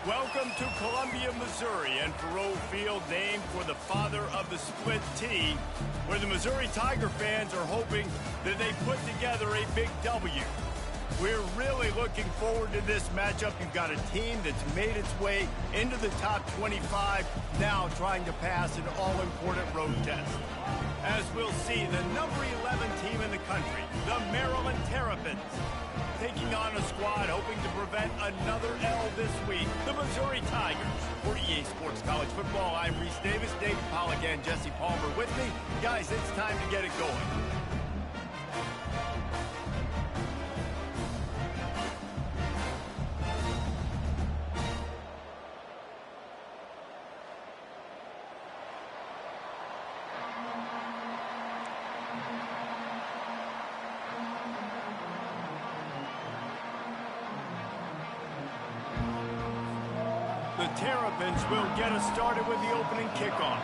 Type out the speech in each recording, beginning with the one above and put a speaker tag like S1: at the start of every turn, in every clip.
S1: Welcome to Columbia, Missouri, and Faurot Field, named for the father of the split T, where the Missouri Tiger fans are hoping that they put together a big W. We're really looking forward to this matchup. You've got a team that's made its way into the top 25, now trying to pass an all-important road test. As we'll see, the number 11 team in the country, the Maryland Terrapins, taking on a squad hoping to prevent another L this week, the Missouri Tigers. For EA Sports College Football, I'm Reese Davis, David Pollack, and Jesse Palmer with me. Guys, it's time to get it going. The Terrapins will get us started with the opening kickoff.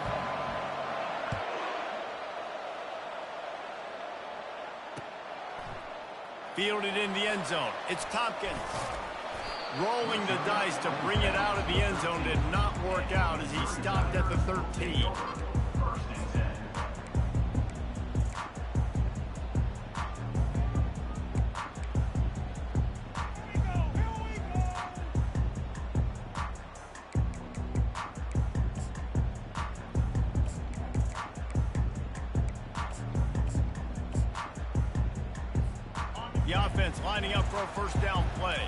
S1: Fielded in the end zone. It's Tompkins. Rolling the dice to bring it out of the end zone did not work out as he stopped at the 13. The offense lining up for a first down play.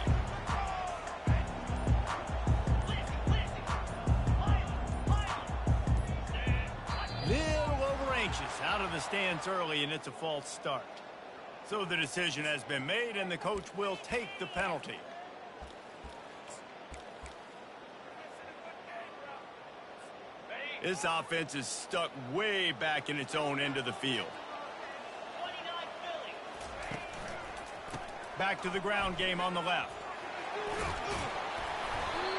S1: Little over anxious, out of the stands early, and it's a false start. So the decision has been made, and the coach will take the penalty. This offense is stuck way back in its own end of the field. Back to the ground game on the left.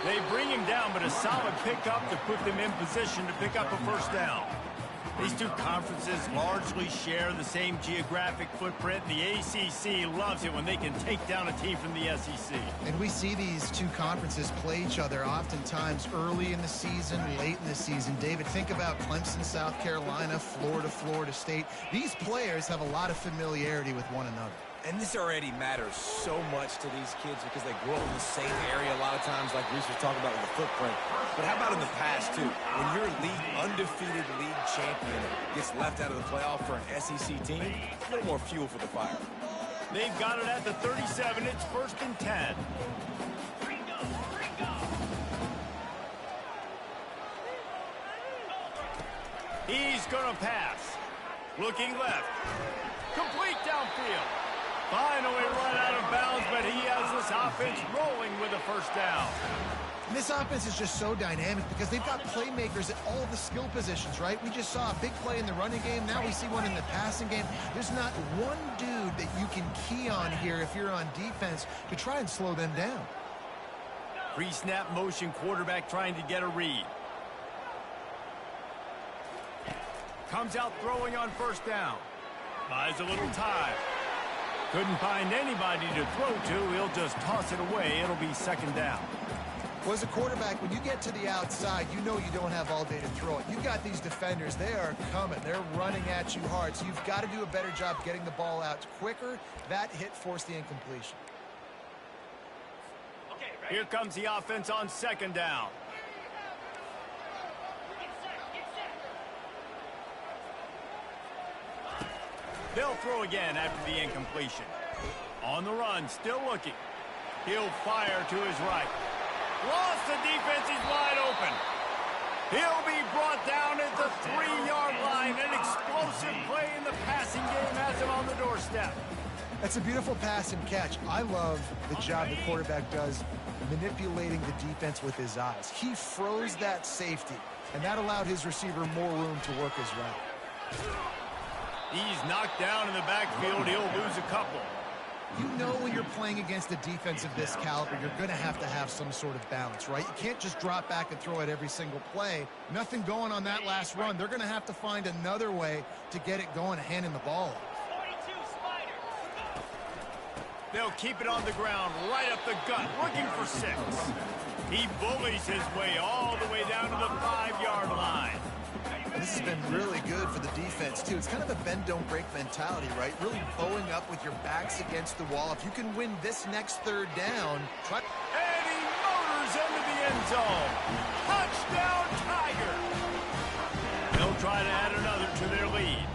S1: They bring him down, but a solid pickup to put them in position to pick up a first down. These two conferences largely share the same geographic footprint. The ACC loves it when they can take down a team from the SEC.
S2: And we see these two conferences play each other oftentimes early in the season, late in the season. David, think about Clemson, South Carolina, Florida, Florida State. These players have a lot of familiarity with one another.
S3: And this already matters so much to these kids because they grow up in the same area a lot of times, like Reese was talking about with the footprint. But how about in the past, too? When your undefeated league champion gets left out of the playoff for an SEC team, a little more fuel for the fire.
S1: They've got it at the 37. It's 1st and 10. He's going to pass. Looking left. Complete downfield. Finally run out of bounds, but he has this offense rolling with a first down.
S2: And this offense is just so dynamic because they've got playmakers at all the skill positions, right? We just saw a big play in the running game. Now we see one in the passing game. There's not one dude that you can key on here if you're on defense to try and slow them down.
S1: Pre-snap motion, quarterback trying to get a read. Comes out throwing on first down. Buys a little time. Couldn't find anybody to throw to. He'll just toss it away. It'll be 2nd down.
S2: Well, as a quarterback, when you get to the outside, you know you don't have all day to throw it. You've got these defenders. They are coming. They're running at you hard. So you've got to do a better job getting the ball out quicker. That hit forced the incompletion.
S1: Here comes the offense on 2nd down. They'll throw again after the incompletion. On the run, still looking. He'll fire to his right. Lost the defense, he's wide open. He'll be brought down at the 3-yard line. An explosive play in the passing game has him on the doorstep.
S2: That's a beautiful pass and catch. I love the job the quarterback does manipulating the defense with his eyes. He froze that safety, and that allowed his receiver more room to work his route.
S1: He's knocked down in the backfield. He'll lose a couple.
S2: You know when you're playing against a defense of this caliber, you're going to have some sort of balance, right? You can't just drop back and throw it every single play. Nothing going on that last run. They're going to have to find another way to get it going, handing the ball off.
S1: They'll keep it on the ground, right up the gut, looking for 6. He bullies his way all the way down to the 5-yard line.
S2: This has been really good for the defense, too. It's kind of a bend-don't-break mentality, right? Really bowing up with your backs against the wall. If you can win this next third down, try...
S1: And he motors into the end zone. Touchdown, Tiger. They'll try to add another to their lead.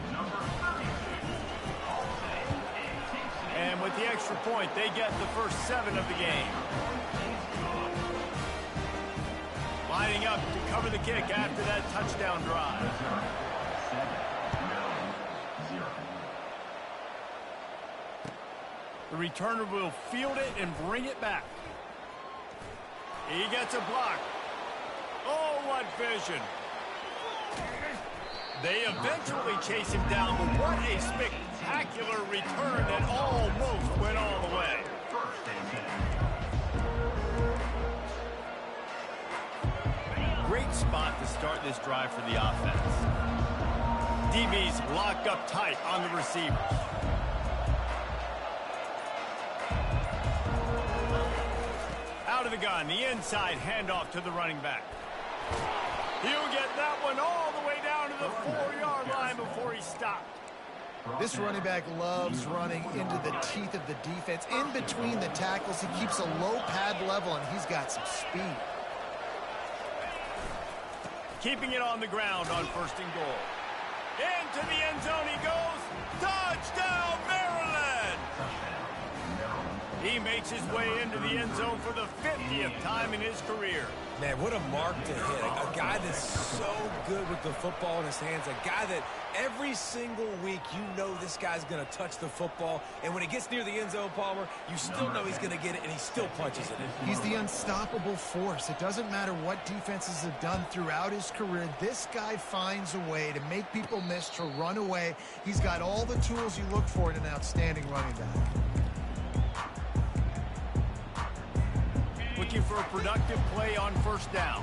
S1: And with the extra point, they get the first 7 of the game. Lining up to cover the kick after that touchdown drive. The returner will field it and bring it back. He gets a block. Oh, what vision. They eventually chase him down, but what a spectacular return that almost went all the way. Great spot to start this drive for the offense. DBs locked up tight on the receivers. Out of the gun, the inside handoff to the running back. He'll get that one all the way down to the 4-yard line before he stopped.
S2: This running back loves running into the teeth of the defense. In between the tackles, he keeps a low pad level, and he's got some speed.
S1: Keeping it on the ground on 1st and goal. Into the end zone he goes. Touchdown, Maryland! He makes his way into the end zone for the 50th time in his career.
S3: Man, what a mark to hit. A guy that's so good with the football in his hands. A guy that every single week you know this guy's going to touch the football. And when he gets near the end zone, Palmer, you still know he's going to get it, and he still punches it in.
S2: He's the unstoppable force. It doesn't matter what defenses have done throughout his career. This guy finds a way to make people miss, to run away. He's got all the tools you look for in an outstanding running back.
S1: Looking for a productive play on 1st down.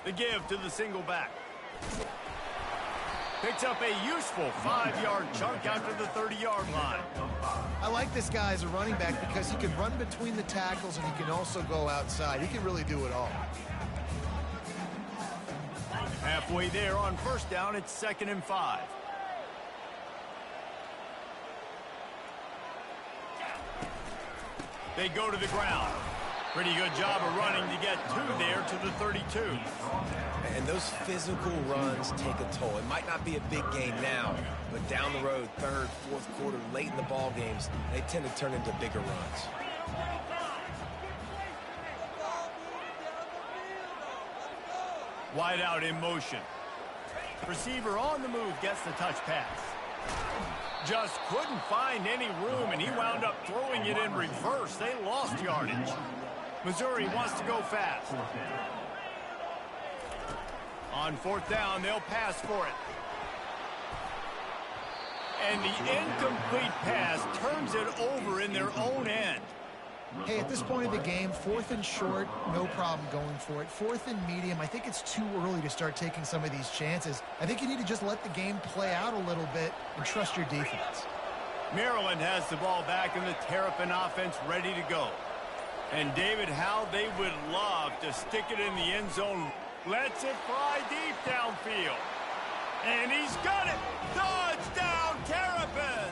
S1: The give to the single back. Picks up a useful 5-yard chunk out to the 30-yard line.
S2: I like this guy as a running back because he can run between the tackles and he can also go outside. He can really do it all.
S1: Halfway there on 1st down, it's 2nd and 5. They go to the ground. Pretty good job of running to get 2 there to the 32.
S3: And those physical runs take a toll. It might not be a big game now, but down the road, 3rd, 4th quarter, late in the ball games, they tend to turn into bigger runs.
S1: Wide out in motion. Receiver on the move gets the touch pass. Just couldn't find any room, and he wound up throwing it in reverse. They lost yardage. Missouri wants to go fast. On 4th down, they'll pass for it. And the incomplete pass turns it over in their own end.
S2: Hey, at this point of the game, 4th and short, no problem going for it. 4th and medium, I think it's too early to start taking some of these chances. I think you need to just let the game play out a little bit and trust your defense.
S1: Maryland has the ball back and the Terrapin offense ready to go. And David, how they would love to stick it in the end zone. Lets it fly deep downfield. And he's got it. Touchdown, Terrapins!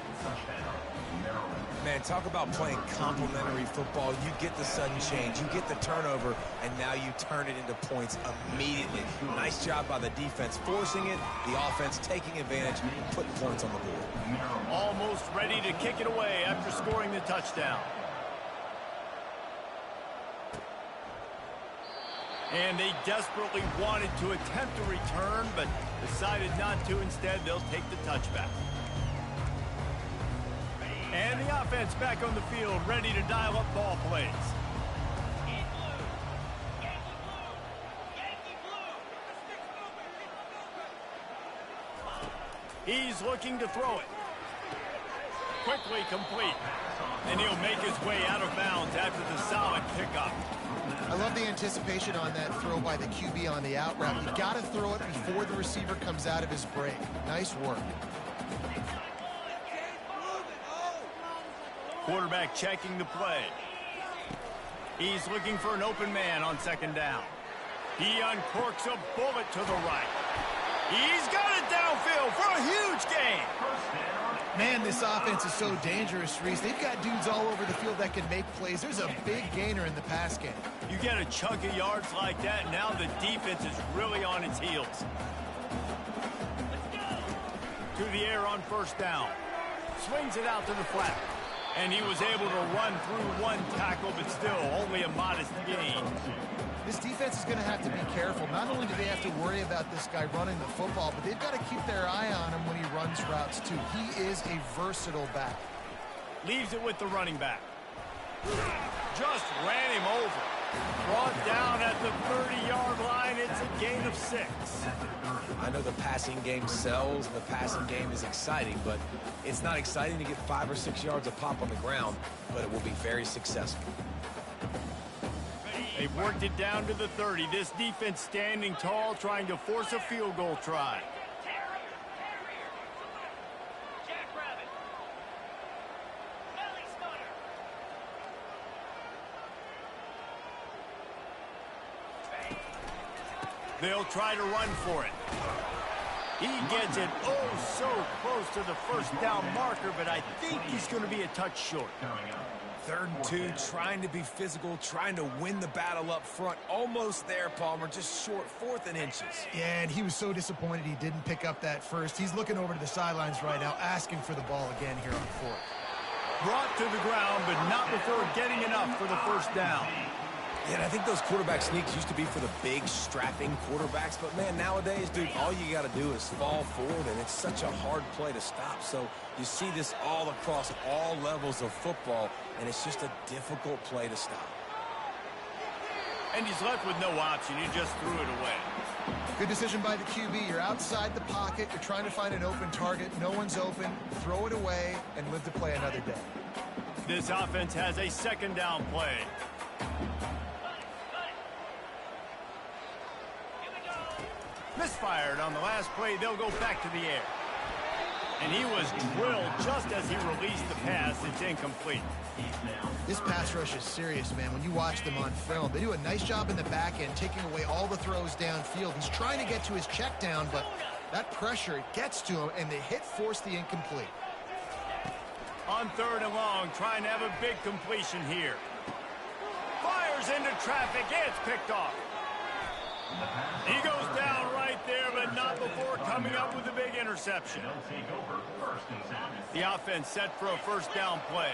S3: Man, talk about playing complementary football. You get the sudden change, you get the turnover, and now you turn it into points immediately. Nice job by the defense forcing it, the offense taking advantage, putting points on the board.
S1: Almost ready to kick it away after scoring the touchdown. And they desperately wanted to attempt a return, but decided not to. Instead, they'll take the touchback. And the offense back on the field, ready to dial up ball plays. He's looking to throw it. Quickly complete. And he'll make his way out of bounds after the solid kickoff.
S2: I love the anticipation on that throw by the QB on the out route. You've got to throw it before the receiver comes out of his break. Nice work.
S1: Quarterback checking the play. He's looking for an open man on second down. He uncorks a bullet to the right. He's got it downfield for a huge gain.
S2: Man, this offense is so dangerous, Reese. They've got dudes all over the field that can make plays. There's a big gainer in the pass game.
S1: You get a chunk of yards like that, now the defense is really on its heels. To the air on first down. Swings it out to the flat. And he was able to run through one tackle, but still only a modest gain.
S2: This defense is going to have to be careful. Not only do they have to worry about this guy running the football, but they've got to keep their eye on him when he runs routes, too. He is a versatile back.
S1: Leaves it with the running back. Just ran him over. Brought down at the 30-yard line. It's a gain of 6.
S3: I know the passing game sells and the passing game is exciting, but it's not exciting to get 5 or 6 yards of pop on the ground, but it will be very successful.
S1: They've worked it down to the 30. This defense standing tall, trying to force a field goal try. They'll try to run for it. He gets it oh so close to the first down marker, but I think he's going to be a touch short.
S3: 3rd and 2, trying to be physical, trying to win the battle up front. Almost there, Palmer, just short, 4th and inches.
S2: Yeah, and he was so disappointed he didn't pick up that first. He's looking over to the sidelines right now, asking for the ball again here on 4th.
S1: Brought to the ground, but not before getting enough for the first down.
S3: Yeah, and I think those quarterback sneaks used to be for the big, strapping quarterbacks. But, man, nowadays, dude, all you got to do is fall forward, and it's such a hard play to stop. So you see this all across all levels of football, and it's just a difficult play to stop.
S1: And he's left with no option. He just threw it away.
S2: Good decision by the QB. You're outside the pocket. You're trying to find an open target. No one's open. Throw it away and live to play another day.
S1: This offense has a second down play. Misfired on the last play. They'll go back to the air. And he was drilled just as he released the pass. It's incomplete.
S2: This pass rush is serious, man. When you watch them on film, they do a nice job in the back end, taking away all the throws downfield. He's trying to get to his check down, but that pressure, it gets to him, and the hit forced the incomplete.
S1: On 3rd and long, trying to have a big completion here. Fires into traffic. It's picked off. He goes down right there, but not before coming up with a big interception. The offense set for a first down play.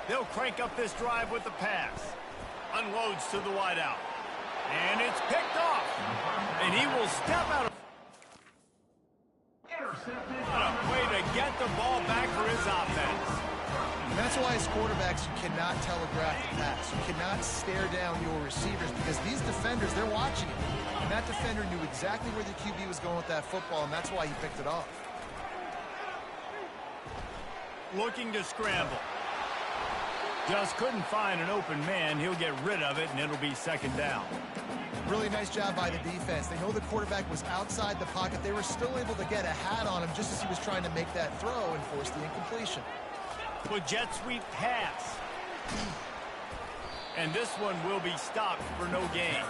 S1: They'll crank up this drive with the pass. Unloads to the wideout. And it's picked off. And he will step out of... What a way to get the ball back for his offense.
S2: And that's why as quarterbacks, you cannot telegraph the pass. You cannot stare down your receivers because these defenders, they're watching it. And that defender knew exactly where the QB was going with that football, and that's why he picked it off.
S1: Looking to scramble. Just couldn't find an open man. He'll get rid of it, and it'll be second down.
S2: Really nice job by the defense. They know the quarterback was outside the pocket. They were still able to get a hat on him just as he was trying to make that throw and force the incompletion.
S1: With jet sweep pass. And this one will be stopped for no gain.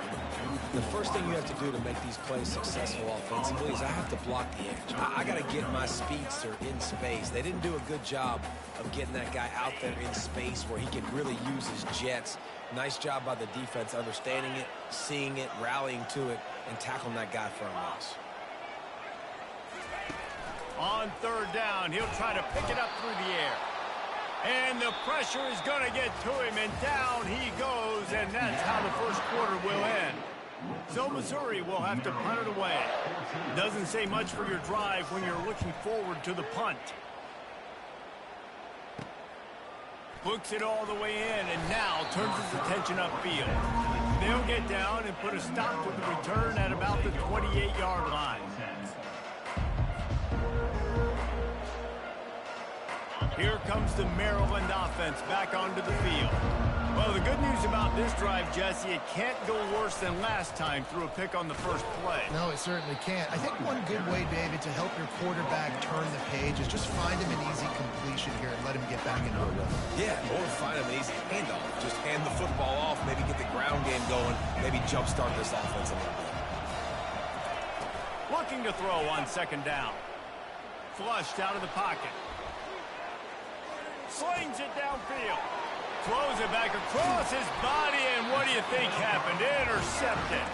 S3: The first thing you have to do to make these plays successful offensively is I have to block the edge. I got to get my speedster in space. They didn't do a good job of getting that guy out there in space where he could really use his jets. Nice job by the defense understanding it, seeing it, rallying to it, and tackling that guy for a loss.
S1: On 3rd down, he'll try to pick it up through the air. And the pressure is going to get to him, and down he goes, and that's how the first quarter will end. So Missouri will have to punt it away. Doesn't say much for your drive when you're looking forward to the punt. Looks it all the way in, and now turns his attention upfield. They'll get down and put a stop to the return at about the 28-yard line. Here comes the Maryland offense back onto the field. Well, the good news about this drive, Jesse, it can't go worse than last time through a pick on the first play.
S2: No, it certainly can't. I think one good way, David, to help your quarterback turn the page is just find him an easy completion here and let him get back into a rhythm.
S3: Yeah, or find him an easy handoff. Just hand the football off, maybe get the ground game going, maybe jumpstart this offense a little bit.
S1: Looking to throw on second down. Flushed out of the pocket. Slings it downfield. Throws it back across his body, and what do you think happened? Intercepted.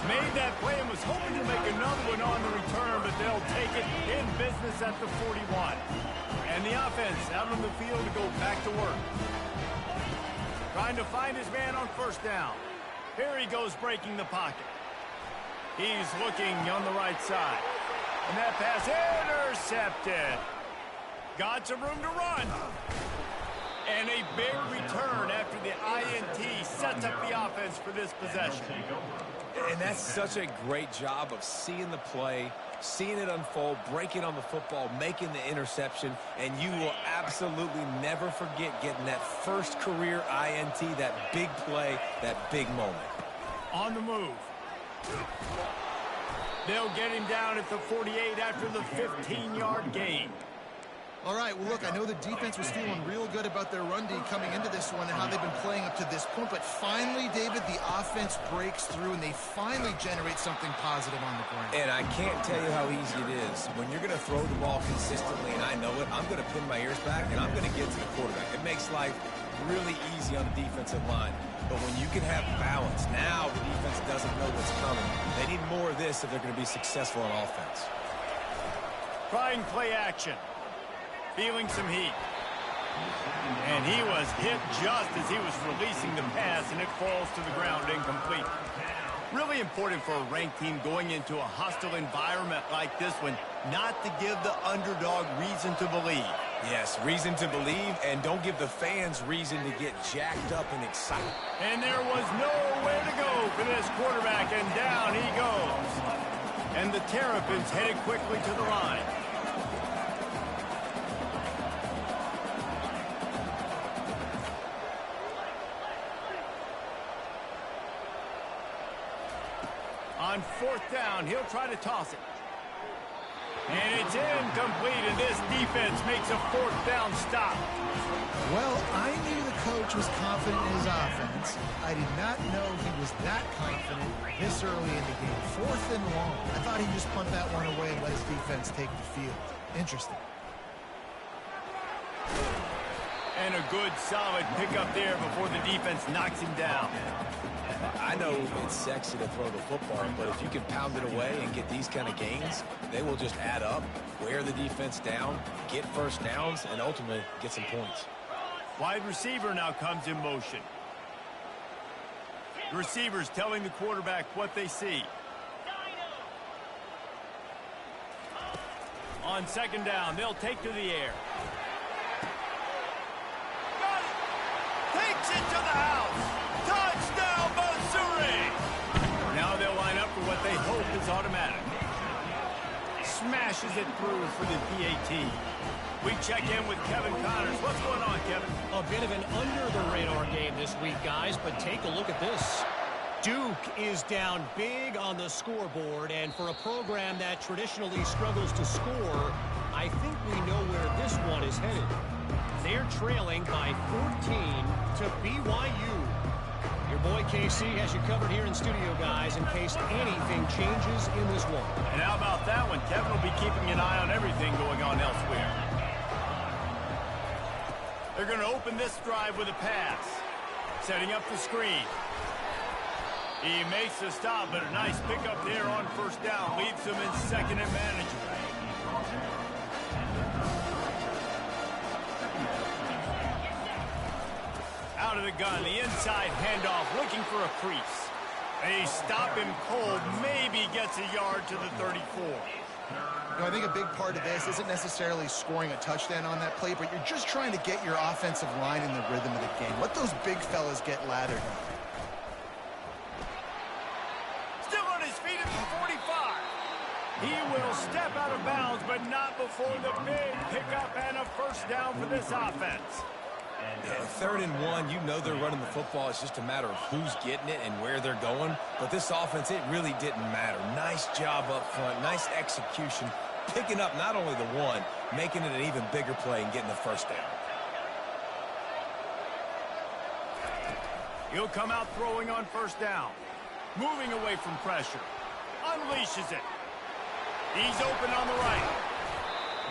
S1: Made that play and was hoping to make another one on the return, but they'll take it in business at the 41. And the offense out on the field to go back to work. Trying to find his man on first down. Here he goes breaking the pocket. He's looking on the right side. And that pass intercepted. Got some room to run. And a big return after the INT sets up the offense for this possession.
S3: And that's such a great job of seeing the play, seeing it unfold, breaking on the football, making the interception, and you will absolutely never forget getting that first career INT, that big play, that big moment.
S1: On the move. They'll get him down at the 48 after the 15-yard gain.
S2: All right, well, look, I know the defense was feeling real good about their run D coming into this one and how they've been playing up to this point, but finally, David, the offense breaks through and they finally generate something positive on the ground.
S3: And I can't tell you how easy it is. When you're going to throw the ball consistently, and I know it, I'm going to pin my ears back, and I'm going to get to the quarterback. It makes life really easy on the defensive line. But when you can have balance, now the defense doesn't know what's coming. They need more of this if they're going to be successful on offense.
S1: Trying play action. Feeling some heat. And he was hit just as he was releasing the pass, and it falls to the ground incomplete. Really important for a ranked team going into a hostile environment like this one, not to give the underdog reason to believe.
S3: Yes, reason to believe, and don't give the fans reason to get jacked up and excited.
S1: And there was nowhere to go for this quarterback, and down he goes. And the Terrapins headed quickly to the line. On fourth down, he'll try to toss it. And it's incomplete, and this defense makes a fourth down stop.
S2: Well, I knew the coach was confident in his offense. I did not know he was that confident this early in the game. Fourth and long. I thought he'd just punt that one away and let his defense take the field. Interesting.
S1: And a good, solid pickup there before the defense knocks him down.
S3: I know it's sexy to throw the football, but if you can pound it away and get these kind of gains, they will just add up, wear the defense down, get first downs, and ultimately get some points.
S1: Wide receiver now comes in motion. The receiver's telling the quarterback what they see. On second down, they'll take to the air. Got it! Takes it to the house! Touchdown, Missouri! Now they'll line up for what they hope is automatic. Smashes it through for the PAT. We check in with Kevin Connors. What's going on, Kevin?
S4: A bit of an under-the-radar game this week, guys, but take a look at this. Duke is down big on the scoreboard, and for a program that traditionally struggles to score, I think we know where this one is headed. They're trailing by 14 to BYU. Your boy KC has you covered here in studio, guys, in case anything changes in this one.
S1: And how about that one? Kevin will be keeping an eye on everything going on elsewhere. They're going to open this drive with a pass. Setting up the screen. He makes the stop, but a nice pickup there on first down. Leaves him in second and manageable. Out of the gun, the inside handoff, looking for a crease. They stop him cold, maybe gets a yard to the 34.
S2: You know, I think a big part of this isn't necessarily scoring a touchdown on that play, but you're just trying to get your offensive line in the rhythm of the game. Let those big fellas get lathered up.
S1: Still on his feet at the 45. He will step out of bounds, but not before the big pickup and a first down for this offense.
S3: Yeah, 3rd and 1, you know they're running the football. It's just a matter of who's getting it and where they're going. But this offense, it really didn't matter. Nice job up front, nice execution, picking up not only the one, making it an even bigger play and getting the first down.
S1: He'll come out throwing on 1st down. Moving away from pressure. Unleashes it. He's open on the right.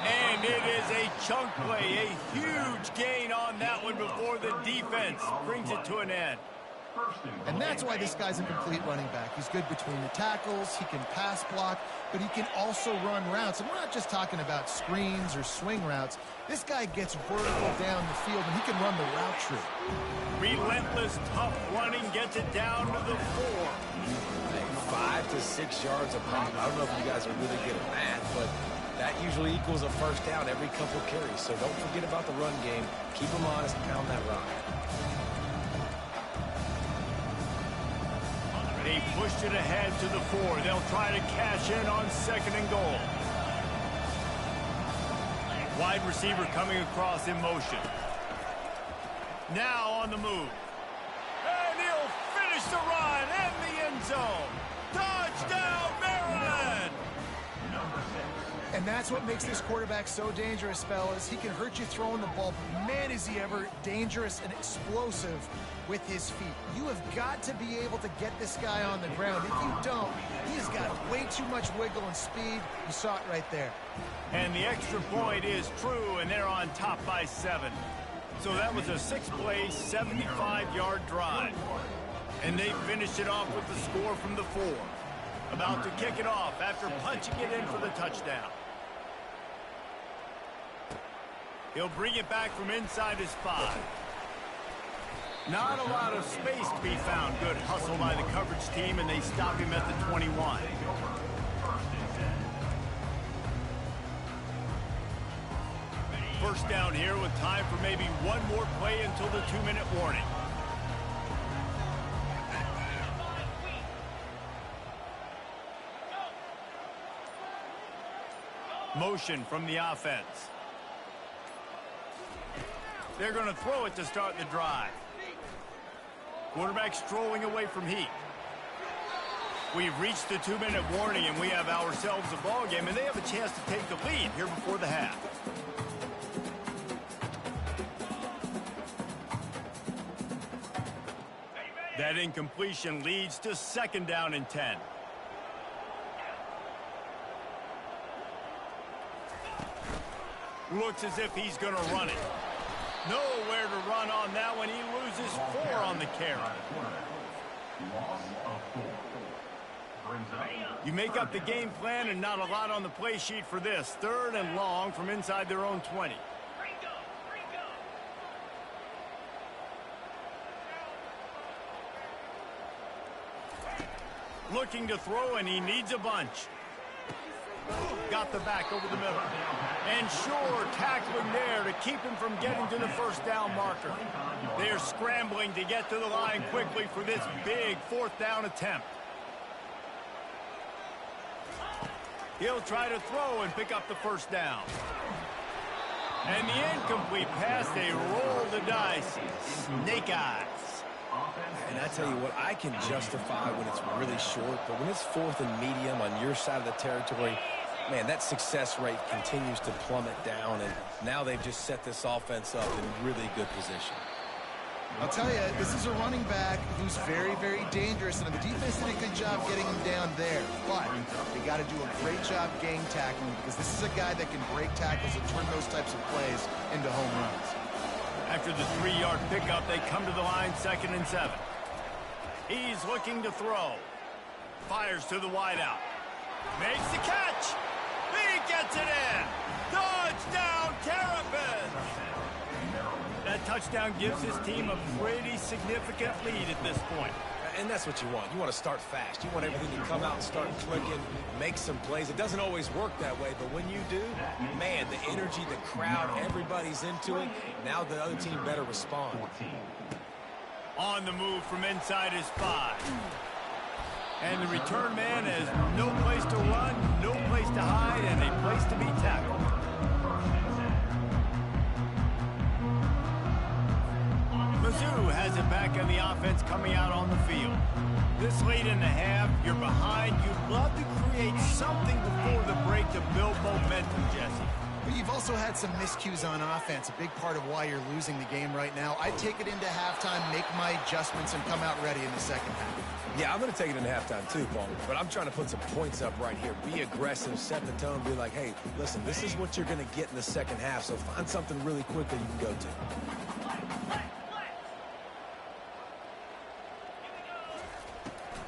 S1: And it is a chunk play, a huge gain on that one before the defense brings it to an end.
S2: And that's why this guy's a complete running back. He's good between the tackles, he can pass block, but he can also run routes. And we're not just talking about screens or swing routes. This guy gets vertical down the field, and he can run the route tree.
S1: Relentless, tough running gets it down to the 4.
S3: 5 to 6 yards a pop. I don't know if you guys are really good at math, but that usually equals a 1st down every couple carries. So don't forget about the run game. Keep them honest, pound that rock.
S1: They pushed it ahead to the 4. They'll try to cash in on 2nd and goal. Wide receiver coming across in motion. Now on the move. And he'll finish the run in the end zone. Touchdown, Maryland!
S2: And that's what makes this quarterback so dangerous, fellas. He can hurt you throwing the ball, but man, is he ever dangerous and explosive with his feet. You have got to be able to get this guy on the ground. If you don't, he has got way too much wiggle and speed. You saw it right there.
S1: And the extra point is true, and they're on top by 7. So that was a 6-play, 75-yard drive. And they finished it off with the score from the 4. About to kick it off after punching it in for the touchdown. He'll bring it back from inside his 5. Not a lot of space to be found. Good hustle by the coverage team, and they stop him at the 21. First down here with time for maybe one more play until the 2-minute warning. Motion from the offense. They're going to throw it to start the drive. Quarterback strolling away from heat. We've reached the 2-minute warning, and we have ourselves a ball game, and they have a chance to take the lead here before the half. That incompletion leads to 2nd down and 10. Looks as if he's going to run it. Nowhere to run on that one. He loses 4 on the carry. You make up the game plan and not a lot on the play sheet for this. 3rd and long from inside their own 20. Looking to throw, and he needs a bunch. Got the back over the middle. And sure, tackling there to keep him from getting to the 1st down marker. They're scrambling to get to the line quickly for this big 4th down attempt. He'll try to throw and pick up the 1st down. And the incomplete pass, they roll the dice. Snake eyes.
S3: And I tell you what, I can justify when it's really short, but when it's 4th and medium on your side of the territory, man, that success rate continues to plummet down, and now they've just set this offense up in really good position.
S2: I'll tell you, this is a running back who's very, very dangerous, and the defense did a good job getting him down there. But they got to do a great job gang tackling, because this is a guy that can break tackles and turn those types of plays into home runs.
S1: After the 3-yard pickup, they come to the line 2nd and 7. He's looking to throw. Fires to the wideout. Makes the catch. He gets it in. Touchdown, Terrapins. That touchdown gives his team a pretty significant lead at this point.
S3: And that's what you want. You want to start fast. You want everything to come out and start clicking, make some plays. It doesn't always work that way, but when you do, man, the energy, the crowd, everybody's into it. Now the other team better respond.
S1: On the move from inside his 5. And the return man has no place to run, no place to hide, and a place to be tackled. Mizzou has it back on the offense coming out on the field. This late in the half, you're behind. You'd love to create something before the break to build momentum, Jesse.
S2: But you've also had some miscues on offense, a big part of why you're losing the game right now. I'd take it into halftime, make my adjustments, and come out ready in the second half.
S3: Yeah, I'm going to take it into halftime too, Paul. But I'm trying to put some points up right here. Be aggressive, set the tone, be like, hey, listen, this is what you're going to get in the second half, so find something really quick that you can go to.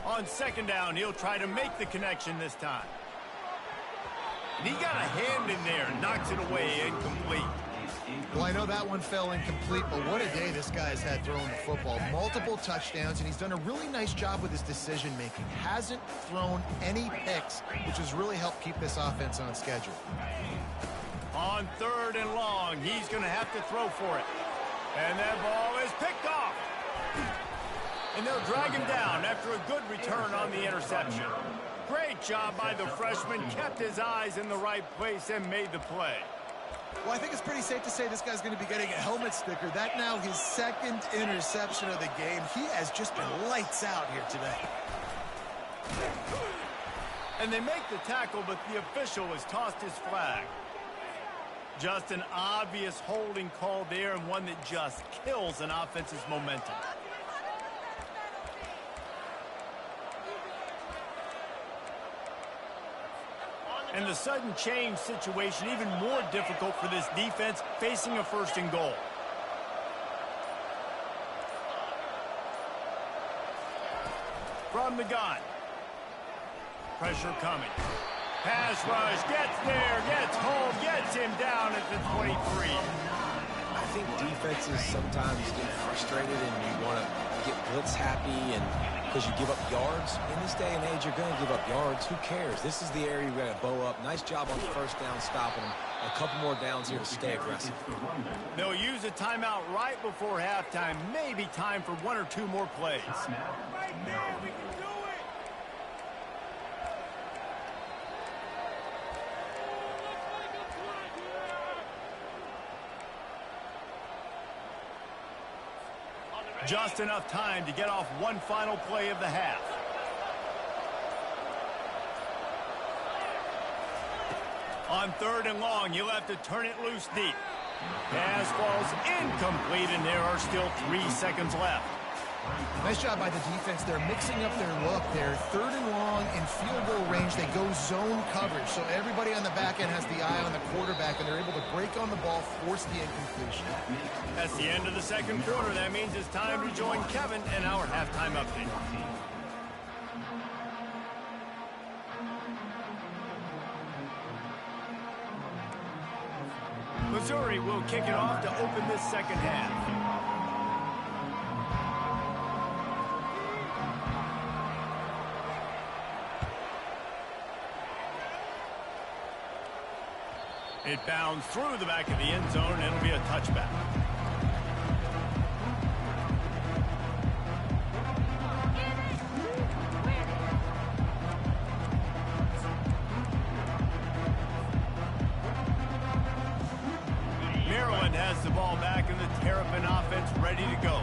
S1: On second down, he'll try to make the connection this time. And he got a hand in there, knocks it away, incomplete.
S2: Well, I know that one fell incomplete, but what a day this guy's had throwing the football. Multiple touchdowns, and he's done a really nice job with his decision-making. Hasn't thrown any picks, which has really helped keep this offense on schedule.
S1: On third and long, he's going to have to throw for it. And that ball is picked off. And they'll drag him down after a good return on the interception. Great job by the freshman, kept his eyes in the right place and made the play.
S2: Well, I think it's pretty safe to say this guy's going to be getting a helmet sticker. That now his second interception of the game. He has just been lights out here today.
S1: And they make the tackle, but the official has tossed his flag. Just an obvious holding call there, and one that just kills an offense's momentum. And the sudden change situation even more difficult for this defense facing a first and goal. From the gun. Pressure coming. Pass rush, gets there, gets home, gets him down at the 23.
S3: I think defenses sometimes get frustrated and you want to get blitz happy and because you give up yards. In this day and age, you're going to give up yards. Who cares? This is the area you've got to bow up. Nice job on the first down, stopping them. A couple more downs here to stay aggressive.
S1: They'll use a timeout right before halftime. Maybe time for one or two more plays. Right there, we can do it. Just enough time to get off one final play of the half. On third and long, you'll have to turn it loose deep. Pass falls incomplete, and there are still 3 seconds left.
S2: Nice job by the defense. They're mixing up their look there. Third and long in field goal range. They go zone coverage. So everybody on the back end has the eye on the quarterback, and they're able to break on the ball, force the incompletion.
S1: That's the end of the second quarter. That means it's time to join Kevin and our halftime update. Missouri will kick it off to open this second half. It bounds through the back of the end zone, and it'll be a touchback. Maryland has the ball back, and the Terrapin offense ready to go.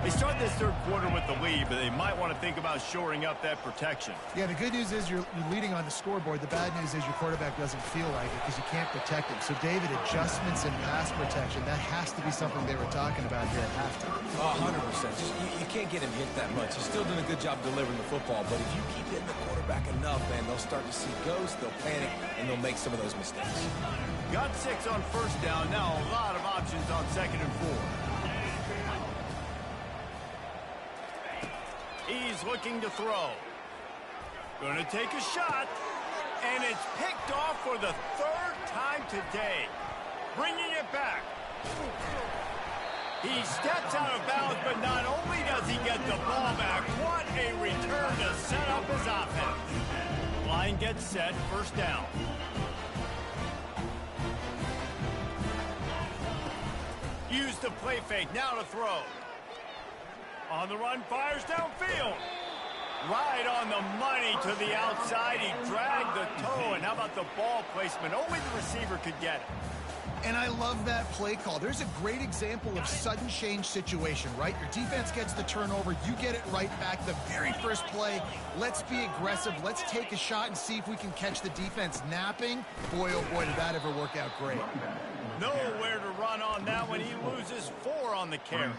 S1: They start this third quarter with the lead, but they might want to think about shoring up that protection.
S2: Yeah, the good news is you're leading on the scoreboard. The bad news is your quarterback doesn't feel like it because you can't protect him. So, David, adjustments in pass protection, that has to be something they were talking about here at halftime.
S3: 100%. You can't get him hit that much. He's still doing a good job delivering the football, but if you keep hitting the quarterback enough, man, they'll start to see ghosts, they'll panic, and they'll make some of those mistakes.
S1: Got 6 on first down. Now a lot of options on second and 4. He's looking to throw. Going to take a shot. And it's picked off for the third time today. Bringing it back. He steps out of bounds, but not only does he get the ball back, what a return to set up his offense. Line gets set, first down. Use the play fake, now to throw. On the run, fires downfield. Right on the money to the outside. He dragged the toe, and how about the ball placement? Only the receiver could get it.
S2: And I love that play call. There's a great example of sudden change situation, right? Your defense gets the turnover. You get it right back. The very first play, let's be aggressive. Let's take a shot and see if we can catch the defense napping. Boy, oh boy, did that ever work out great.
S1: Nowhere to run on that one. He loses 4 on the carry.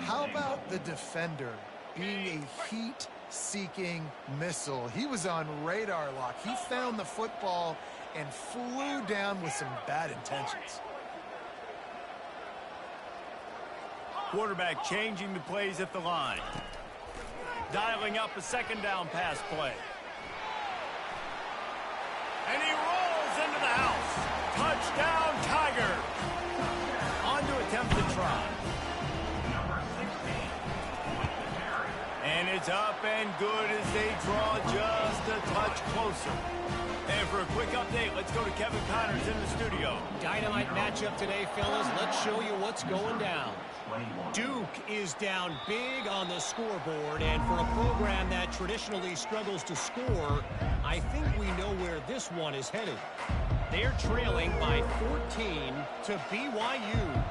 S2: How about the defender being a heat-seeking missile? He was on radar lock. He found the football and flew down with some bad intentions.
S1: Quarterback changing the plays at the line. Dialing up a second down pass play. And he rolls into the house. Touchdown, Tiger. On to attempt the try. And it's up and good as they draw just a touch closer. And for a quick update, let's go to Kevin Connors in the studio.
S4: Dynamite matchup today, fellas. Let's show you what's going down. Duke is down big on the scoreboard, and for a program that traditionally struggles to score, I think we know where this one is headed. They're trailing by 14 to BYU.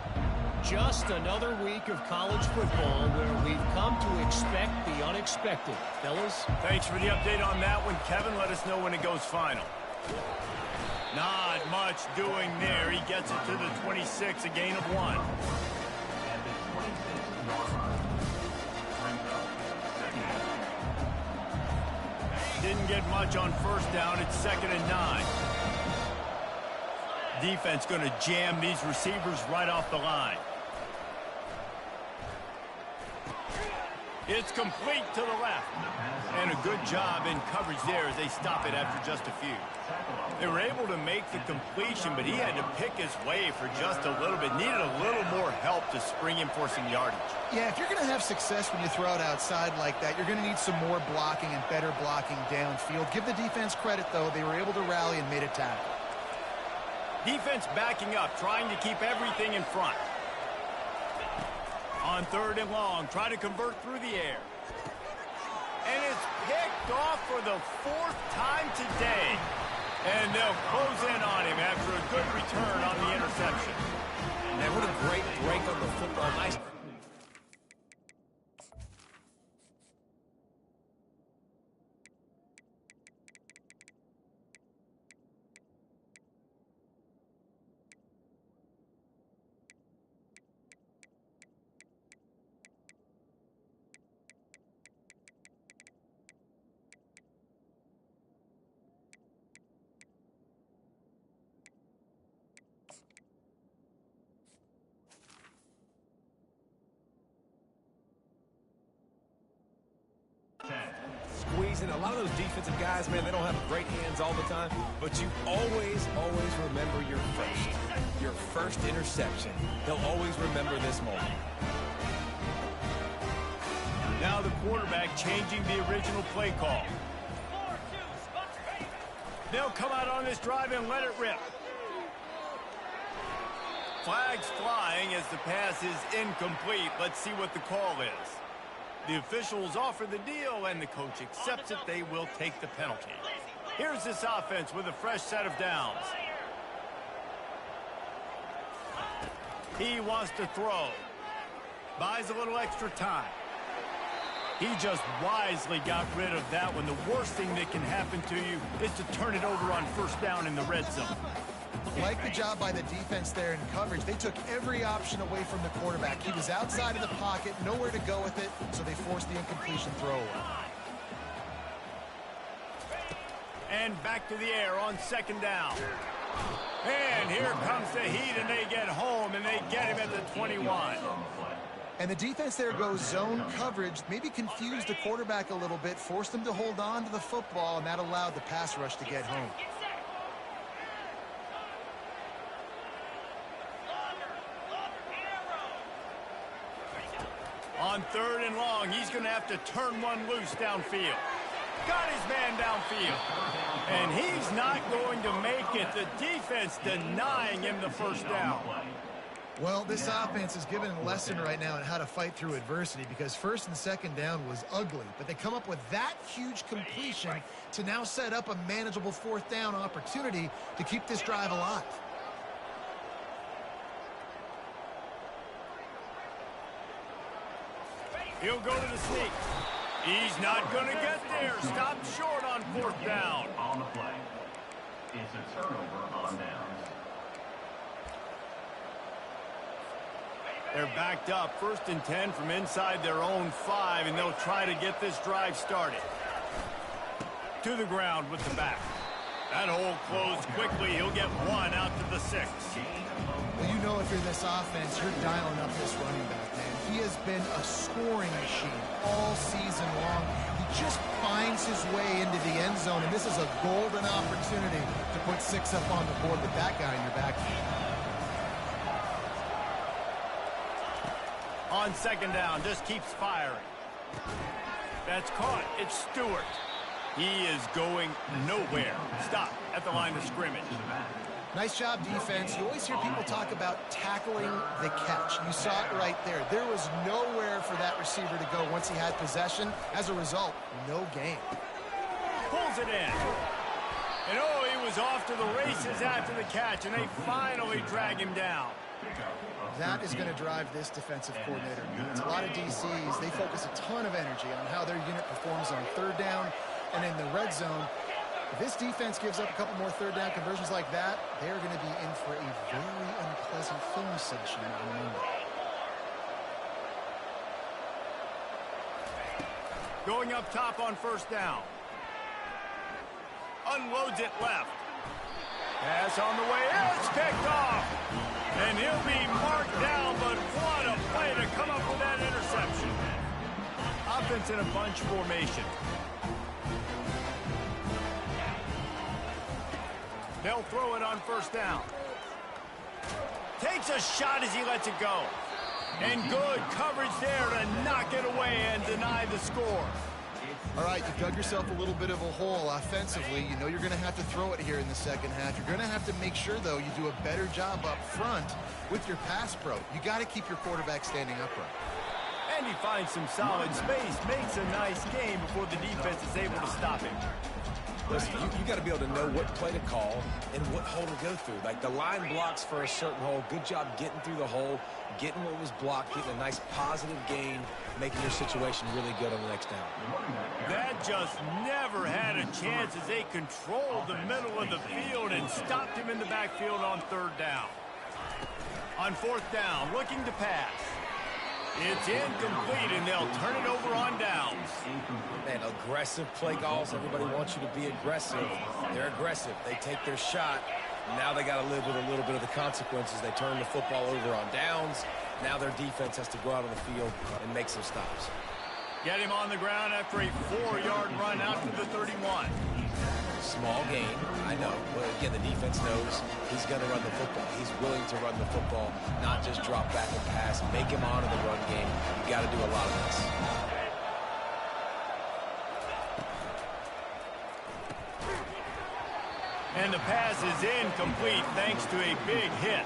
S4: Just another week of college football where we've come to expect the unexpected. Fellas?
S1: Thanks for the update on that one, Kevin. Let us know when it goes final. Not much doing there. He gets it to the 26, a gain of 1. Didn't get much on first down. It's 2nd and 9. Defense going to jam these receivers right off the line. It's complete to the left. And a good job in coverage there as they stop it after just a few. They were able to make the completion, but he had to pick his way for just a little bit. Needed a little more help to spring him for some yardage.
S2: Yeah, if you're going to have success when you throw it outside like that, you're going to need some more blocking and better blocking downfield. Give the defense credit, though. They were able to rally and made a tackle.
S1: Defense backing up, trying to keep everything in front. On 3rd and long, try to convert through the air. And it's picked off for the 4th time today. And they'll close in on him after a good return on the interception.
S3: Man, what a great break on the football. Nice. Squeezing. A lot of those defensive guys, man, they don't have great hands all the time, but you always remember your first interception. They'll always remember this moment.
S1: Now the quarterback changing the original play call. They'll come out on this drive and let it rip. Flags flying as the pass is incomplete. Let's see what the call is. The officials offer the deal, and the coach accepts it. They will take the penalty. Here's this offense with a fresh set of downs. He wants to throw. Buys a little extra time. He just wisely got rid of that one. The worst thing that can happen to you is to turn it over on 1st down in the red zone.
S2: Like the job by the defense there in coverage. They took every option away from the quarterback. He was outside of the pocket, nowhere to go with it, so they forced the incompletion throw.
S1: And back to the air on 2nd down. And here comes the heat, and they get home, and they get him at the 21.
S2: And the defense there goes zone coverage, maybe confused the quarterback a little bit, forced him to hold on to the football, and that allowed the pass rush to get home.
S1: On 3rd and long, he's going to have to turn one loose downfield. Got his man downfield. And he's not going to make it. The defense denying him the 1st down.
S2: Well, this offense is given a lesson right now on how to fight through adversity, because 1st and 2nd down was ugly, but they come up with that huge completion to now set up a manageable 4th down opportunity to keep this drive alive.
S1: He'll go to the sneak. He's not going to get there. Stopped short on 4th down.
S5: On the play. It's a turnover on downs.
S1: They're backed up. 1st and 10 from inside their own 5, and they'll try to get this drive started. To the ground with the back. That hole closed quickly. He'll get 1 out to the 6.
S2: Well, you know, if you're this offense, you're dialing up this running back, man. He has been a scoring machine all season long. He just finds his way into the end zone, and this is a golden opportunity to put 6 up on the board with that guy in your backfield.
S1: On 2nd down, just keeps firing. That's caught. It's Stewart. He is going nowhere. Stop at the line of scrimmage.
S2: Nice job, defense. You always hear people talk about tackling the catch. You saw it right there. There was nowhere for that receiver to go once he had possession. As a result, no gain.
S1: Pulls it in. And oh, he was off to the races after the catch, and they finally drag him down.
S2: That is going to drive this defensive coordinator nuts. A lot of DCs, they focus a ton of energy on how their unit performs on 3rd down and in the red zone. If this defense gives up a couple more 3rd down conversions like that, they are going to be in for a very unpleasant film session on Monday.
S1: Going up top on 1st down. Unloads it left. Pass on the way. It's picked off. And he'll be marked down, but what a play to come up with that interception. Offense in a bunch formation. They'll throw it on 1st down. Takes a shot as he lets it go. And good coverage there to knock it away and deny the score.
S2: All right, you've dug yourself a little bit of a hole offensively. You know you're going to have to throw it here in the 2nd half. You're going to have to make sure, though, you do a better job up front with your pass pro. You got to keep your quarterback standing upright.
S1: And he finds some solid space, makes a nice game before the defense is able to stop him.
S3: Listen, you got to be able to know what play to call and what hole to go through. Like, the line blocks for a certain hole. Good job getting through the hole, getting what was blocked, getting a nice positive gain, making your situation really good on the next down.
S1: That just never had a chance as they controlled the middle of the field and stopped him in the backfield on 3rd down. On 4th down, looking to pass. It's incomplete, and they'll turn it over on downs.
S3: Man, aggressive play calls. Everybody wants you to be aggressive. They're aggressive. They take their shot. Now they got to live with a little bit of the consequences. They turn the football over on downs. Now their defense has to go out on the field and make some stops.
S1: Get him on the ground after a 4-yard run out to the 31.
S3: Small gain, I know. But again, the defense knows he's going to run the football. He's willing to run the football, not just drop back and pass. Make him honor the run game. You got to do a lot of this.
S1: And the pass is incomplete thanks to a big hit.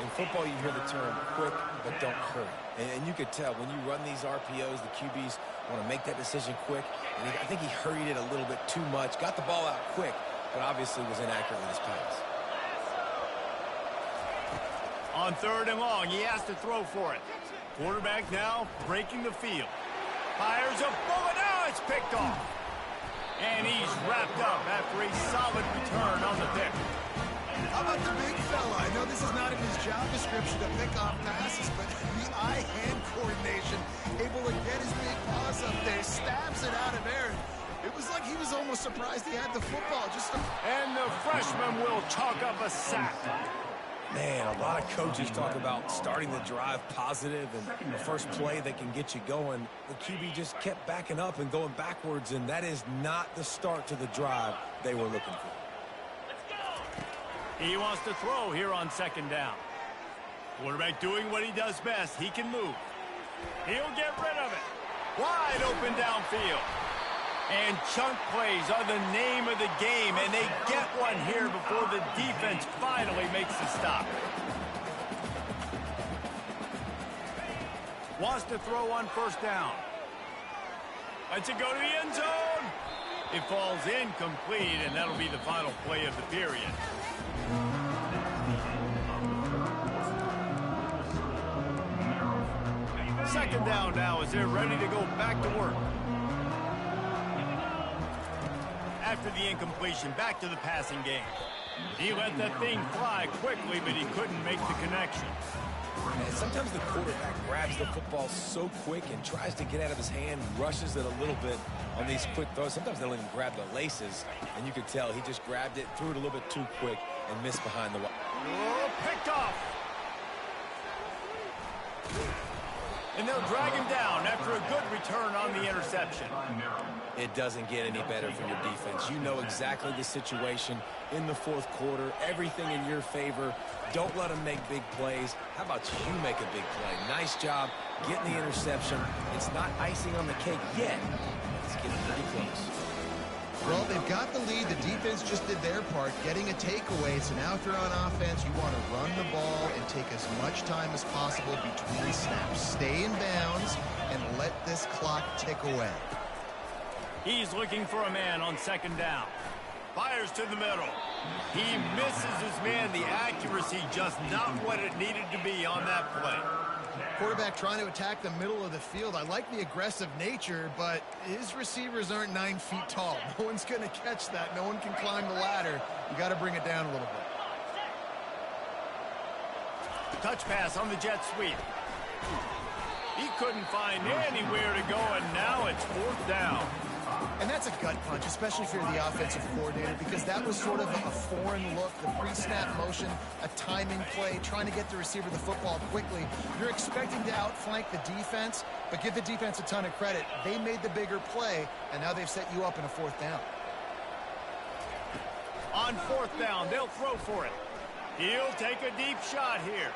S3: In football, you hear the term quick, but don't hurry. And you could tell when you run these RPOs, the QBs want to make that decision quick. And I think he hurried it a little bit too much. Got the ball out quick, but obviously was inaccurate with his pass.
S1: On 3rd and long, he has to throw for it. Quarterback now breaking the field. Fires a bullet. Now it's picked off. And he's wrapped up after a solid return on the pick.
S2: How about the big fella? I know this is not in his job description to pick off passes, but the eye-hand coordination, able to get his big paws up there, stabs it out of air. It was like he was almost surprised he had the football.
S1: And the freshman will chalk up a sack.
S3: Man, a lot of coaches talk about starting the drive positive and the first play that can get you going. The QB just kept backing up and going backwards, and that is not the start to the drive they were looking for.
S1: He wants to throw here on 2nd down. Quarterback doing what he does best. He can move. He'll get rid of it. Wide open downfield. And chunk plays are the name of the game, and they get one here before the defense finally makes the stop. Wants to throw on 1st down. Lets it go to the end zone. It falls incomplete, and that'll be the final play of the period. Second down now as they're ready to go back to work. After the incompletion, back to the passing game. He let that thing fly quickly, but he couldn't make the connection.
S3: And sometimes the quarterback grabs the football so quick and tries to get out of his hand, rushes it a little bit on these quick throws. Sometimes they don't even grab the laces, and you can tell he just grabbed it, threw it a little bit too quick, and missed behind the wall.
S1: Oh, picked off. And they'll drag him down after a good return on the interception.
S3: It doesn't get any better for your defense. You know exactly the situation in the fourth quarter, everything in your favor. Don't let them make big plays. How about you make a big play? Nice job getting the interception. It's not icing on the cake yet. It's getting pretty close.
S2: Well, they've got the lead. The defense just did their part, getting a takeaway. So now if you're on offense, you want to run the ball and take as much time as possible between snaps. Stay in bounds and let this clock tick away.
S1: He's looking for a man on second down. Fires to the middle. He misses his man. The accuracy just not what it needed to be on that play.
S2: Quarterback trying to attack the middle of the field. I like the aggressive nature, but his receivers aren't 9 feet tall. No one's going to catch that. No one can climb the ladder. You got to bring it down a little bit.
S1: Touch pass on the jet sweep. He couldn't find anywhere to go, and now it's fourth down.
S2: And that's a gut punch, especially if you're the offensive coordinator, because that was sort of a foreign look, the pre-snap motion, a timing play, trying to get the receiver the football quickly. You're expecting to outflank the defense, but give the defense a ton of credit. They made the bigger play, and now they've set you up in a fourth down.
S1: On fourth down, they'll throw for it. He'll take a deep shot here.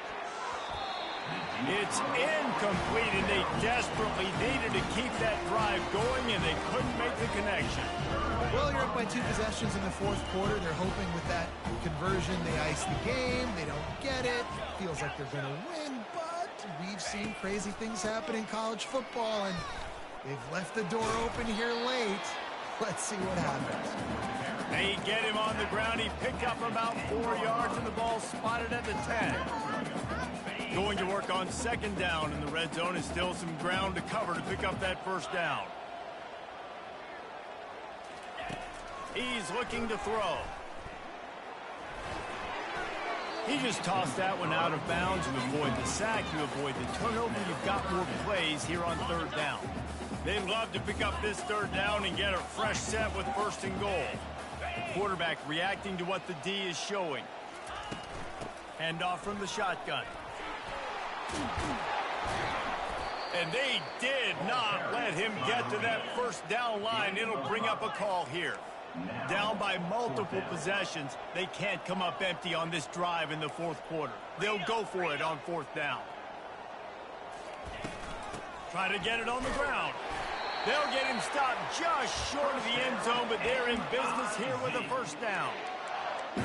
S1: It's incomplete, and they desperately needed to keep that drive going, and they couldn't make the connection.
S2: Well, you're up by 2 possessions in the fourth quarter. They're hoping with that conversion they ice the game. They don't get it. Feels like they're going to win, but we've seen crazy things happen in college football, and they've left the door open here late. Let's see what happens.
S1: They get him on the ground. He picked up about 4 yards, and the ball spotted at the 10. Going to work on second down in the red zone. Is still some ground to cover to pick up that first down. He's looking to throw. He just tossed that one out of bounds. You avoid the sack, you avoid the turnover. You've got more plays here on third down. They'd love to pick up this third down and get a fresh set with first and goal. The quarterback reacting to what the D is showing. Handoff from the shotgun. And they did not let him get to that first down line. It'll bring up a call here. Down by multiple possessions. They can't come up empty on this drive in the fourth quarter. They'll go for it on fourth down. Try to get it on the ground. They'll get him stopped just short of the end zone, but they're in business here with a first down.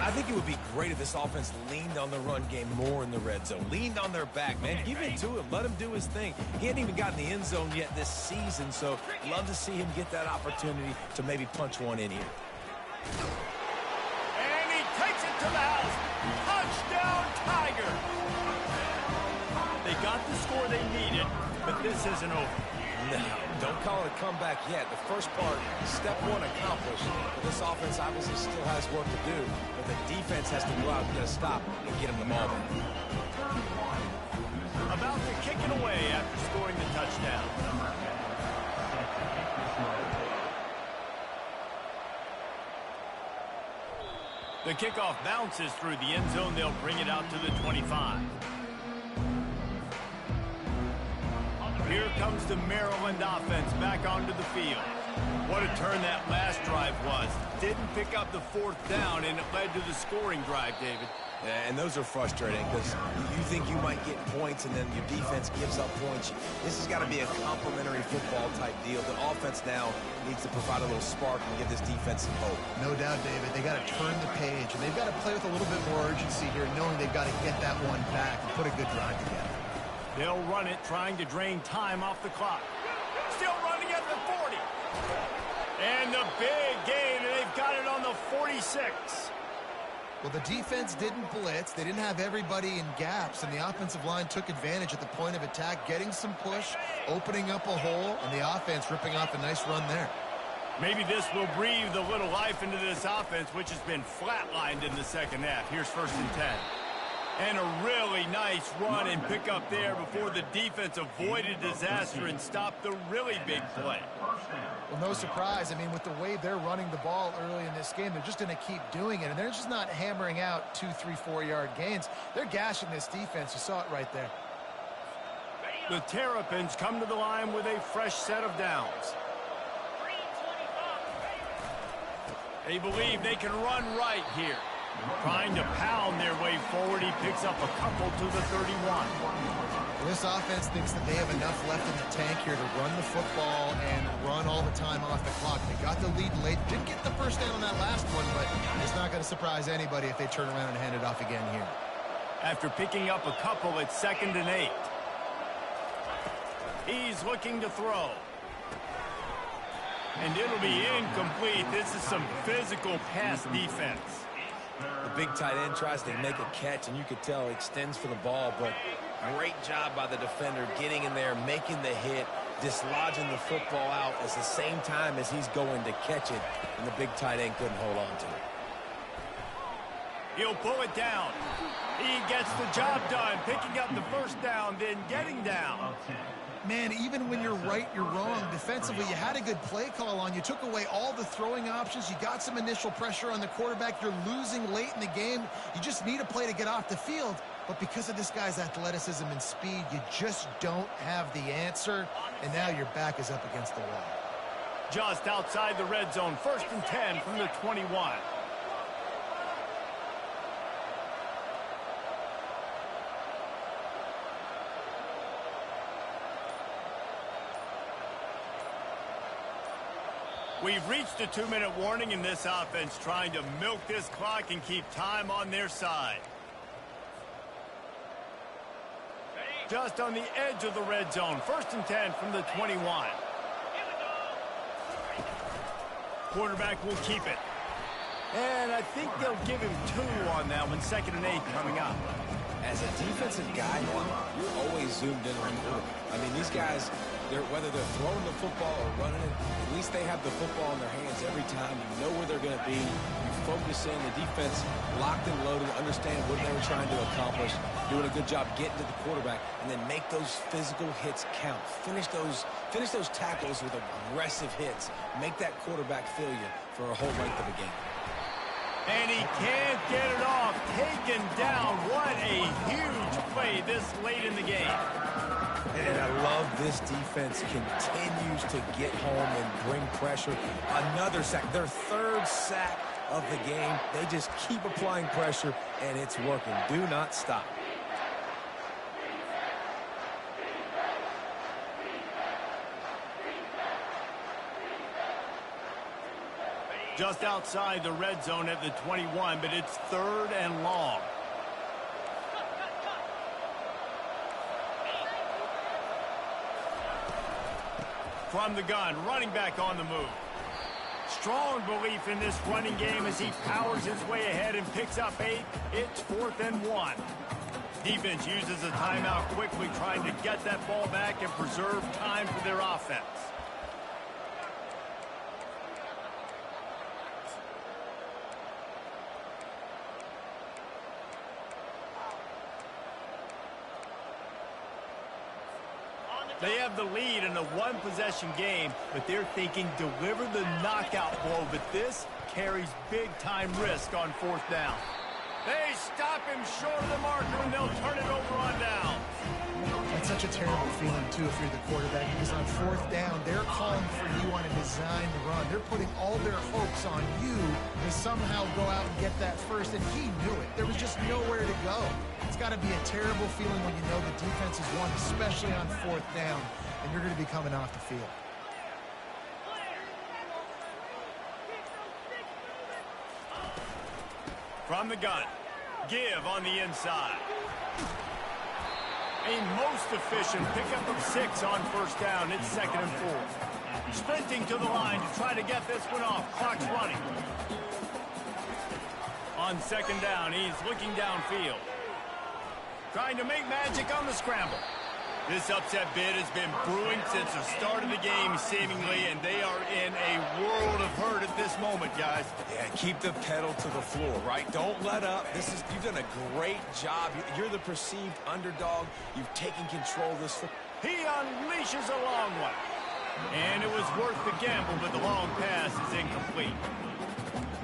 S3: I think it would be great if this offense leaned on the run game more in the red zone. Leaned on their back, man. Give it to him. Let him do his thing. He hadn't even gotten the end zone yet this season, so love to see him get that opportunity to maybe punch one in here.
S1: And he takes it to the house. Touchdown, Tiger. They got the score they needed, but this isn't over.
S3: No, don't call it a comeback yet. The first part, step one accomplished. But this offense obviously still has work to do. But the defense has to go out and get a stop and get him the ball back.
S1: About to kick it away after scoring the touchdown. The kickoff bounces through the end zone. They'll bring it out to the 25. Here comes the Maryland offense back onto the field. What a turn that last drive was. Didn't pick up the fourth down, and it led to the scoring drive, David.
S3: Yeah, and those are frustrating because you think you might get points and then your defense gives up points. This has got to be a complementary football type deal. The offense now needs to provide a little spark and give this defense some hope.
S2: No doubt, David. They got to turn the page, and they've got to play with a little bit more urgency here, knowing they've got to get that one back and put a good drive together.
S1: They'll run it, trying to drain time off the clock. Still running at the 40. And the big gain, and they've got it on the 46.
S2: Well, the defense didn't blitz. They didn't have everybody in gaps, and the offensive line took advantage at the point of attack, getting some push, opening up a hole, and the offense ripping off a nice run there.
S1: Maybe this will breathe a little life into this offense, which has been flatlined in the second half. Here's 1st and 10. And a really nice run and pick up there before the defense avoided disaster and stopped the really big play.
S2: Well, no surprise. I mean, with the way they're running the ball early in this game, they're just going to keep doing it. And they're just not hammering out 2, 3, 4-yard gains. They're gashing this defense. You saw it right there.
S1: The Terrapins come to the line with a fresh set of downs. They believe they can run right here. Trying to pound their way forward, he picks up a couple to the 31.
S2: Well, this offense thinks that they have enough left in the tank here to run the football and run all the time off the clock. They got the lead late. Didn't get the first down on that last one, but it's not going to surprise anybody if they turn around and hand it off again here.
S1: After picking up a couple, it's 2nd and 8. He's looking to throw. And it'll be incomplete. This is some physical pass defense.
S3: The big tight end tries to make a catch, and you could tell he extends for the ball, but great job by the defender getting in there, making the hit, dislodging the football out at the same time as he's going to catch it, and the big tight end couldn't hold on to it.
S1: He'll pull it down. He gets the job done, picking up the first down, then getting down.
S2: Man, even when you're right, you're wrong. Defensively, you had a good play call on. You took away all the throwing options. You got some initial pressure on the quarterback. You're losing late in the game. You just need a play to get off the field. But because of this guy's athleticism and speed, you just don't have the answer. And now your back is up against the wall.
S1: Just outside the red zone, 1st and 10 from the 21. We've reached a 2-minute warning in this offense, trying to milk this clock and keep time on their side. Just on the edge of the red zone, 1st and 10 from the 21. Quarterback will keep it. And I think they'll give him 2 on that one, 2nd and 8 coming up.
S3: As a defensive guy, you're always zoomed in on the quarterback. I mean, these guys, whether they're throwing the football or running it, at least they have the football in their hands every time. You know where they're going to be. You focus in. The defense locked and loaded, understand what they were trying to accomplish, doing a good job getting to the quarterback, and then make those physical hits count. Finish those tackles with aggressive hits. Make that quarterback feel you for a whole length of the game.
S1: And he can't get it off. Taken down. What a huge play this late in the game.
S3: And I love this defense continues to get home and bring pressure. Another sack. Their 3rd sack of the game. They just keep applying pressure, and it's working. Do not stop.
S1: Just outside the red zone at the 21, but it's 3rd and long. From the gun, running back on the move. Strong belief in this running game as he powers his way ahead and picks up 8. It's 4th and 1. Defense uses a timeout quickly, trying to get that ball back and preserve time for their offense. They have the lead in a 1-possession game, but they're thinking deliver the knockout blow, but this carries big-time risk on 4th down. They stop him short of the marker, and they'll turn it over on down.
S2: That's such a terrible feeling, too, if you're the quarterback, because on 4th down, they're calling for you on a designed run. They're putting all their hopes on you to somehow go out and get that first, and he knew it. There was just nowhere to go. It's got to be a terrible feeling when you know the defense has won, especially on 4th down, and you're going to be coming off the field.
S1: From the gun, give on the inside. A most efficient pickup of 6 on 1st down. It's 2nd and 4. Sprinting to the line to try to get this one off. Clock's running. On second down, he's looking downfield. Trying to make magic on the scramble. This upset bid has been brewing since the start of the game, seemingly, and they are in a world of hurt at this moment, guys.
S3: Yeah, keep the pedal to the floor, right? Don't let up. You've done a great job. You're the perceived underdog. You've taken control of this.
S1: He unleashes a long one. And it was worth the gamble, but the long pass is incomplete.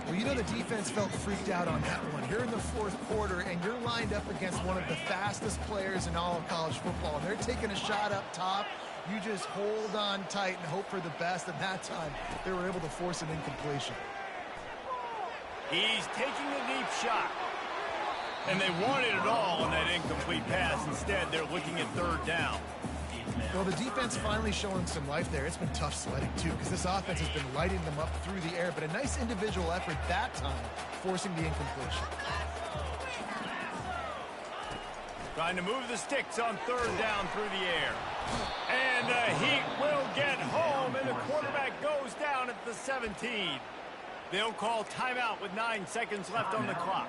S2: Well, you know the defense felt freaked out on that one. You're in the fourth quarter, and you're lined up against one of the fastest players in all of college football. And they're taking a shot up top. You just hold on tight and hope for the best. And that time, they were able to force an incompletion.
S1: He's taking a deep shot. And they wanted it all on that incomplete pass. Instead, they're looking at third down.
S2: Well, the defense finally showing some life there. It's been tough sledding, too, because this offense has been lighting them up through the air. But a nice individual effort that time, forcing the incompletion.
S1: Trying to move the sticks on third down through the air. And the Heat will get home, and the quarterback goes down at the 17. They'll call timeout with 9 seconds left on the clock.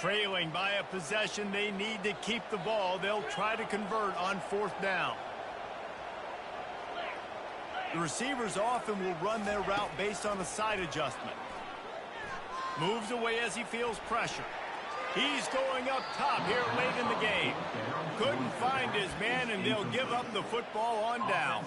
S1: Trailing by a possession, they need to keep the ball. They'll try to convert on fourth down. The receivers often will run their route based on a side adjustment. Moves away as he feels pressure. He's going up top here late in the game. Couldn't find his man, and they'll give up the football on down.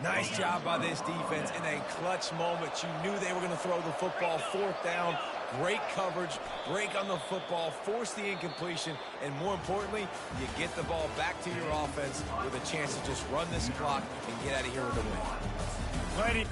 S3: Nice job by this defense in a clutch moment. You knew they were going to throw the football. Fourth down, great coverage, break on the football, force the incompletion, and more importantly, you get the ball back to your offense with a chance to just run this clock and get out of here with a win.
S1: Plenty.